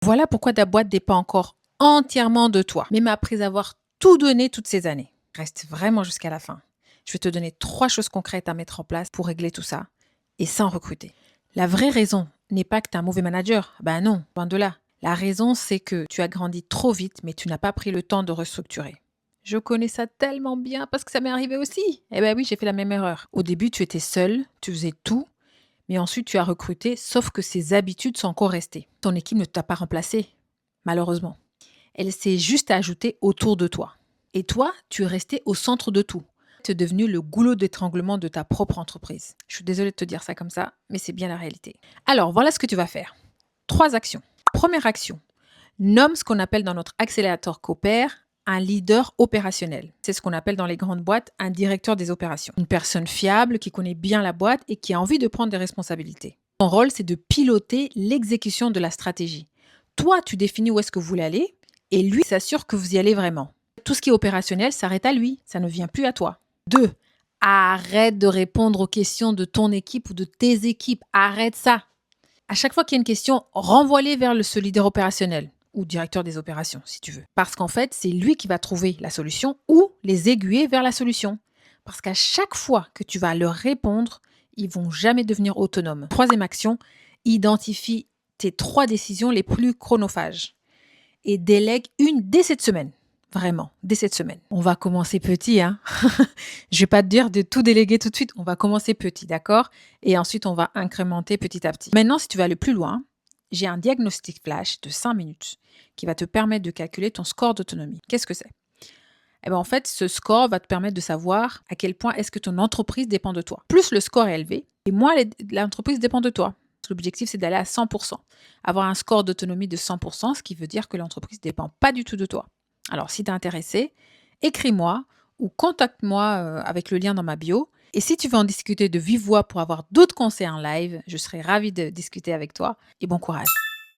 Voilà pourquoi ta boîte dépend encore entièrement de toi, même après avoir tout donné toutes ces années. Reste vraiment jusqu'à la fin. Je vais te donner 3 choses concrètes à mettre en place pour régler tout ça et sans recruter. La vraie raison n'est pas que tu es un mauvais manager. Ben non, loin de là. La raison, c'est que tu as grandi trop vite, mais tu n'as pas pris le temps de restructurer. Je connais ça tellement bien parce que ça m'est arrivé aussi. Eh ben oui, j'ai fait la même erreur. Au début, tu étais seul, tu faisais tout, mais ensuite tu as recruté, sauf que ces habitudes sont encore restées. Ton équipe ne t'a pas remplacé, malheureusement. Elle s'est juste ajoutée autour de toi. Et toi, tu es resté au centre de tout. Tu es devenu le goulot d'étranglement de ta propre entreprise. Je suis désolée de te dire ça comme ça, mais c'est bien la réalité. Alors, voilà ce que tu vas faire. 3 actions. Première action, nomme ce qu'on appelle dans notre accélérateur Coopère un leader opérationnel. C'est ce qu'on appelle dans les grandes boîtes un directeur des opérations. Une personne fiable qui connaît bien la boîte et qui a envie de prendre des responsabilités. Son rôle, c'est de piloter l'exécution de la stratégie. Toi, tu définis où est-ce que vous voulez aller et lui s'assure que vous y allez vraiment. Tout ce qui est opérationnel s'arrête à lui, ça ne vient plus à toi. 2. Arrête de répondre aux questions de ton équipe ou de tes équipes. Arrête ça. À chaque fois qu'il y a une question, renvoie-les vers ce leader opérationnel ou directeur des opérations, si tu veux. Parce qu'en fait, c'est lui qui va trouver la solution ou les aiguiller vers la solution. Parce qu'à chaque fois que tu vas leur répondre, ils vont jamais devenir autonomes. Troisième action, identifie tes 3 décisions les plus chronophages et délègue une dès cette semaine. Vraiment, dès cette semaine. On va commencer petit, hein. Je vais pas te dire de tout déléguer tout de suite. On va commencer petit, d'accord? Et ensuite, on va incrémenter petit à petit. Maintenant, si tu veux aller plus loin, j'ai un diagnostic flash de 5 minutes qui va te permettre de calculer ton score d'autonomie. Qu'est-ce que c'est? Eh bien, en fait, ce score va te permettre de savoir à quel point est-ce que ton entreprise dépend de toi. Plus le score est élevé, et moins l'entreprise dépend de toi. L'objectif, c'est d'aller à 100%. Avoir un score d'autonomie de 100%, ce qui veut dire que l'entreprise ne dépend pas du tout de toi. Alors, si tu es intéressé, écris-moi ou contacte-moi avec le lien dans ma bio. Et si tu veux en discuter de vive voix pour avoir d'autres conseils en live, je serai ravie de discuter avec toi et bon courage.